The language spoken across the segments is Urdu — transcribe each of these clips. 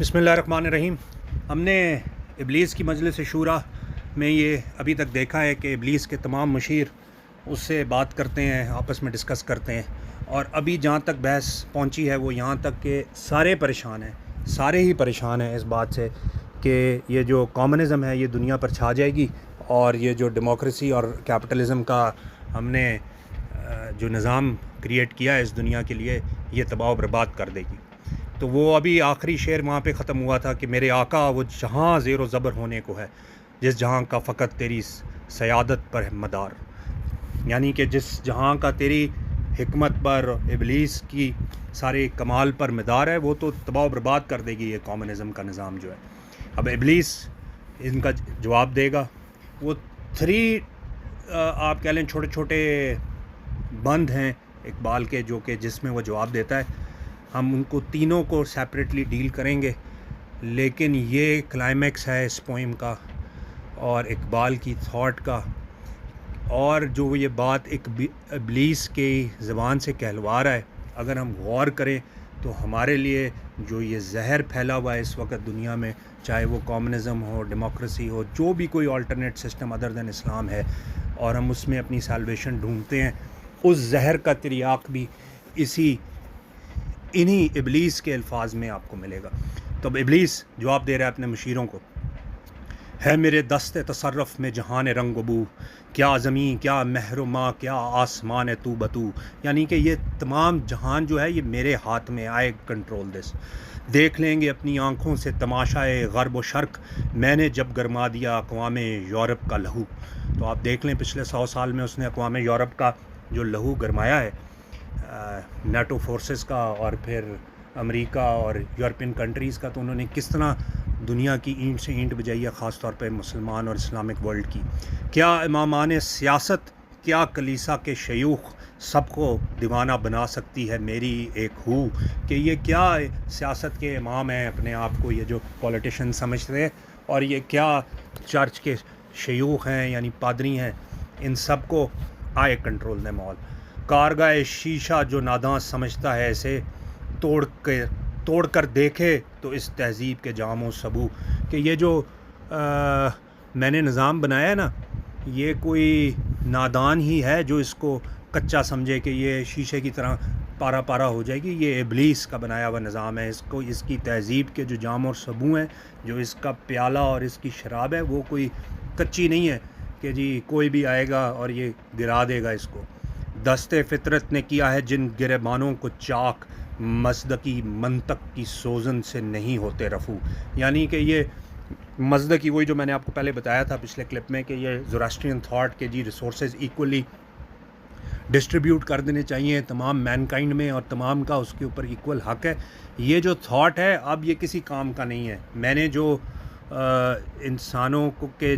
بسم اللہ الرحمن الرحیم۔ ہم نے ابلیس کی مجلس شورا میں یہ ابھی تک دیکھا ہے کہ ابلیس کے تمام مشیر اس سے بات کرتے ہیں، آپس میں ڈسکس کرتے ہیں، اور ابھی جہاں تک بحث پہنچی ہے وہ یہاں تک کہ سارے ہی پریشان ہیں اس بات سے کہ یہ جو کامونزم ہے یہ دنیا پر چھا جائے گی، اور یہ جو ڈیموکریسی اور کیپٹلزم کا ہم نے جو نظام کریٹ کیا ہے اس دنیا کے لیے، یہ تباہ و برباد کر دے گی۔ تو وہ ابھی آخری شعر وہاں پہ ختم ہوا تھا کہ میرے آقا وہ جہاں زیر و زبر ہونے کو ہے، جس جہاں کا فقط تیری سیادت پر ہے مدار، یعنی کہ جس جہاں کا تیری حکمت پر، ابلیس کی سارے کمال پر مدار ہے، وہ تو تباہ و برباد کر دے گی یہ کامونزم کا نظام جو ہے۔ اب ابلیس ان کا جواب دے گا۔ وہ آپ کہہ لیں چھوٹے چھوٹے بند ہیں اقبال کے، جو کہ جس میں وہ جواب دیتا ہے۔ ہم ان کو تینوں کو سیپریٹلی ڈیل کریں گے، لیکن یہ کلائمیکس ہے اس پوئم کا اور اقبال کی تھاٹ کا، اور جو یہ بات ابلیس کی زبان سے کہلوا رہا ہے، اگر ہم غور کریں تو ہمارے لیے جو یہ زہر پھیلا ہوا ہے اس وقت دنیا میں، چاہے وہ کامونزم ہو، ڈیموکریسی ہو، جو بھی کوئی آلٹرنیٹ سسٹم ادر دین اسلام ہے، اور ہم اس میں اپنی سیلویشن ڈھونڈتے ہیں، اس زہر کا تریاق بھی انہی ابلیس کے الفاظ میں آپ کو ملے گا۔ تو اب ابلیس جواب دے رہا ہے اپنے مشیروں کو، ہے میرے دست تصرف میں جہان رنگ و بو، کیا زمین کیا مہر و ماں کیا آسمان تو بتو، یعنی کہ یہ تمام جہان جو ہے یہ میرے ہاتھ میں، آئے کنٹرول دس، دیکھ لیں گے اپنی آنکھوں سے تماشائے غرب و شرق، میں نے جب گرما دیا اقوام یورپ کا لہو۔ تو آپ دیکھ لیں پچھلے 100 سال میں اس نے اقوام یورپ کا جو لہو گرمایا ہے، نیٹو فورسز کا، اور پھر امریکہ اور یورپین کنٹریز کا، تو انہوں نے کس طرح دنیا کی اینٹ سے اینٹ بجائی ہے، خاص طور پہ مسلمان اور اسلامک ورلڈ کی۔ کیا امامان سیاست، کیا کلیسا کے شیوخ، سب کو دیوانہ بنا سکتی ہے میری ایک ہو، کہ یہ کیا سیاست کے امام ہیں اپنے آپ کو یہ جو پولیٹیشن سمجھتے ہیں، اور یہ کیا چرچ کے شیوخ ہیں یعنی پادری ہیں، ان سب کو آئے کنٹرول دے مول۔ کارگاہ شیشہ جو ناداں سمجھتا ہے اسے توڑ کر دیکھے تو اس تہذیب کے جام و سبو، کہ یہ جو میں نے نظام بنایا ہے نا، یہ کوئی نادان ہی ہے جو اس کو کچا سمجھے کہ یہ شیشے کی طرح پارا پارا ہو جائے گی۔ یہ ابلیس کا بنایا ہوا نظام ہے، اس کی تہذیب کے جو جام اور سبو ہیں، جو اس کا پیالہ اور اس کی شراب ہے، وہ کوئی کچی نہیں ہے کہ جی کوئی بھی آئے گا اور یہ گرا دے گا اس کو۔ دست فطرت نے کیا ہے جن گریبانوں کو چاک، مصدقی منطق کی سوزن سے نہیں ہوتے رفو، یعنی کہ یہ مصدقی وہی جو میں نے آپ کو پہلے بتایا تھا پچھلے کلپ میں، کہ یہ زوراسٹرین تھاٹ کے جی ریسورسز ایکولی ڈسٹریبیوٹ کر دینے چاہیے تمام مین کائنڈ میں، اور تمام کا اس کے اوپر ایکول حق ہے۔ یہ جو تھاٹ ہے اب یہ کسی کام کا نہیں ہے۔ میں نے جو انسانوں کو کے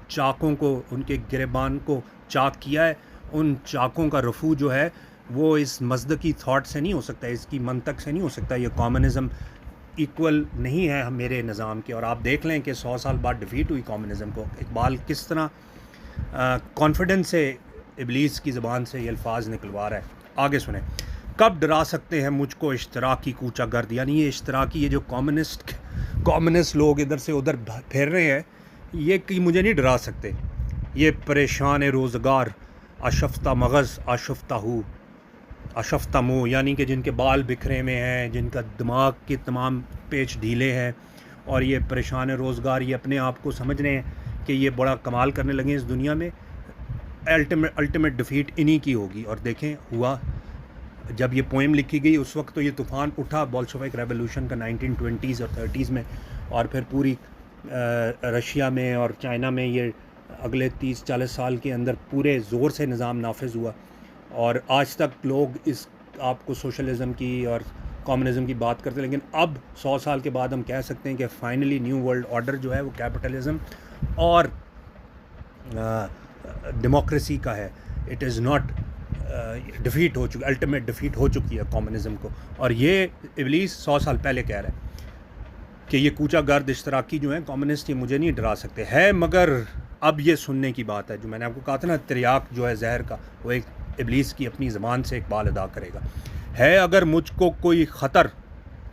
چاکوں کو، ان کے گریبان کو چاک کیا ہے، ان چاکوں کا رفو جو ہے وہ اس مصدقی تھاٹ سے نہیں ہو سکتا، اس کی منطق سے نہیں ہو سکتا۔ یہ کامونزم ایکول نہیں ہے میرے نظام کے، اور آپ دیکھ لیں کہ 100 سال بعد ڈیفیٹ ہوئی کامونزم کو۔ اقبال کس طرح کانفیڈنس سے ابلیس کی زبان سے یہ الفاظ نکلوا رہا ہے، آگے سنیں۔ کب ڈرا سکتے ہیں مجھ کو اشتراکی کوچہ گرد، یعنی یہ اشتراکی، یہ جو کامونسٹ لوگ ادھر سے ادھر پھیر رہے ہیں، یہ کہ مجھے نہیں ڈرا سکتے۔ یہ پریشان روزگار آشفتہ مغز آشفتہ ہو، آشفتہ منہ، یعنی کہ جن کے بال بکھرے میں ہیں، جن کا دماغ کے تمام پیچ ڈھیلے ہیں، اور یہ پریشان روزگار، یہ اپنے آپ کو سمجھ رہے ہیں کہ یہ بڑا کمال کرنے لگے اس دنیا میں۔ الٹیمیٹ ڈیفیٹ انہی کی ہوگی، اور دیکھیں ہوا۔ جب یہ پوئم لکھی گئی اس وقت تو یہ طوفان اٹھا بولشوک ریولوشن کا 1920s اور 30s میں، اور پھر پوری رشیا میں اور چائنا میں یہ اگلے 30-40 سال کے اندر پورے زور سے نظام نافذ ہوا، اور آج تک لوگ اس آپ کو سوشلزم کی اور کامونزم کی بات کرتے ہیں، لیکن اب 100 سال کے بعد ہم کہہ سکتے ہیں کہ فائنلی نیو ورلڈ آرڈر جو ہے وہ کیپٹلزم اور ڈیموکریسی کا ہے۔ اٹ از ناٹ ڈیفیٹ ہو چکی، الٹیمیٹ ڈیفیٹ ہو چکی ہے کامونزم کو، اور یہ ابلیس 100 سال پہلے کہہ رہا ہے کہ یہ کوچہ گرد اشتراکی جو ہیں کمیونسٹ، یہ مجھے نہیں ڈرا سکتے ہے۔ مگر اب یہ سننے کی بات ہے، جو میں نے آپ کو کہا تھا نا تریاق جو ہے زہر کا، وہ ایک ابلیس کی اپنی زبان سے اقبال ادا کرے گا۔ ہے اگر مجھ کو کوئی خطر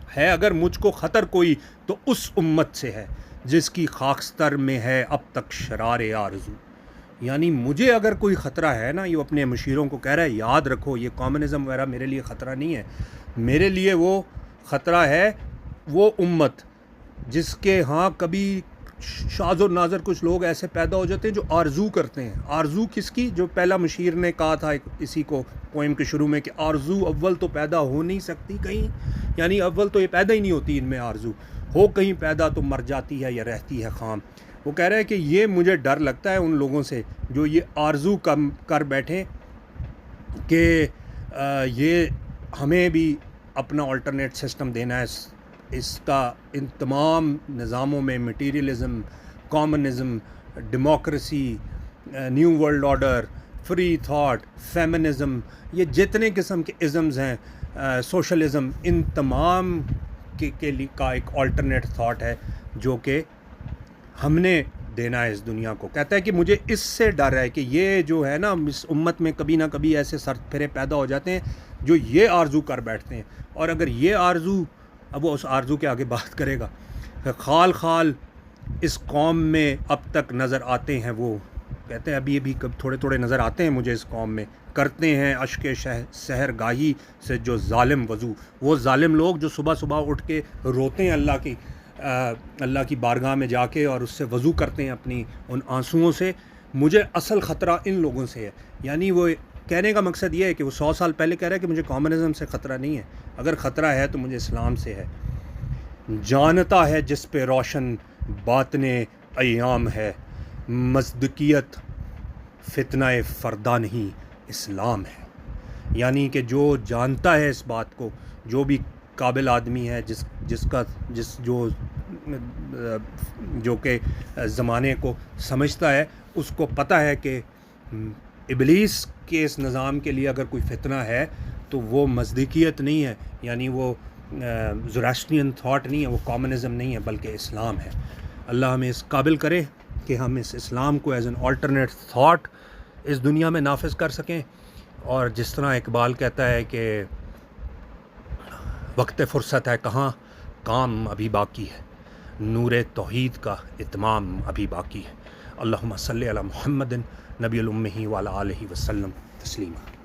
ہے اگر مجھ کو خطر کوئی تو اس امت سے ہے جس کی خاکستر میں ہے اب تک شرار آرزو. یعنی مجھے اگر کوئی خطرہ ہے نا، یہ اپنے مشیروں کو کہہ رہا ہے یاد رکھو یہ کمیونزم وغیرہ میرے لیے خطرہ نہیں ہے، میرے لیے وہ خطرہ ہے وہ امت جس کے ہاں کبھی شاذ و نادر کچھ لوگ ایسے پیدا ہو جاتے ہیں جو آرزو کرتے ہیں. آرزو کس کی؟ جو پہلا مشیر نے کہا تھا اسی کو پوئم کے شروع میں کہ آرزو اول تو پیدا ہو نہیں سکتی کہیں، یعنی اول تو یہ پیدا ہی نہیں ہوتی، ان میں آرزو ہو کہیں پیدا تو مر جاتی ہے یا رہتی ہے خام. وہ کہہ رہے ہیں کہ یہ مجھے ڈر لگتا ہے ان لوگوں سے جو یہ آرزو کر بیٹھیں کہ یہ ہمیں بھی اپنا آلٹرنیٹ سسٹم دینا ہے. اس کا ان تمام نظاموں میں materialism, communism, democracy, new world order, free thought, feminism, یہ جتنے قسم کے ازمز ہیں، سوشلزم، ان تمام کے لیے کا ایک آلٹرنیٹ تھاٹ ہے جو کہ ہم نے دینا ہے اس دنیا کو. کہتا ہے کہ مجھے اس سے ڈر ہے کہ یہ جو ہے نا اس امت میں کبھی نہ کبھی ایسے سر پھرے پیدا ہو جاتے ہیں جو یہ آرزو کر بیٹھتے ہیں. اور اگر یہ آرزو، اب وہ اس آرزو کے آگے بات کرے گا، خال خال اس قوم میں اب تک نظر آتے ہیں، وہ کہتے ہیں ابھی تھوڑے تھوڑے نظر آتے ہیں مجھے اس قوم میں، کرتے ہیں اشک سحر گاہی سے جو ظالم وضو. وہ ظالم لوگ جو صبح صبح اٹھ کے روتے ہیں اللہ کی بارگاہ میں جا کے اور اس سے وضو کرتے ہیں اپنی ان آنسوؤں سے، مجھے اصل خطرہ ان لوگوں سے ہے. یعنی وہ کہنے کا مقصد یہ ہے کہ وہ 100 سال پہلے کہہ رہا ہے کہ مجھے کمیونزم سے خطرہ نہیں ہے، اگر خطرہ ہے تو مجھے اسلام سے ہے. جانتا ہے جس پہ روشن باطن ایام ہے، مصدقیت فتنہ فردہ نہیں اسلام ہے. یعنی کہ جو جانتا ہے اس بات کو، جو بھی قابل آدمی ہے، جو کہ زمانے کو سمجھتا ہے، اس کو پتہ ہے کہ ابلیس کے اس نظام کے لیے اگر کوئی فتنہ ہے تو وہ مصدیقیت نہیں ہے، یعنی وہ زوراسٹرین تھاٹ نہیں ہے، وہ کامنزم نہیں ہے، بلکہ اسلام ہے. اللہ ہمیں اس قابل کرے کہ ہم اس اسلام کو ایز این آلٹرنیٹ تھاٹ اس دنیا میں نافذ کر سکیں. اور جس طرح اقبال کہتا ہے کہ وقت فرصت ہے کہاں، کام ابھی باقی ہے، نور توحید کا اتمام ابھی باقی ہے. اللہم صلی علی محمد نبی الامہ وعلی آلہ وسلم تسلیما.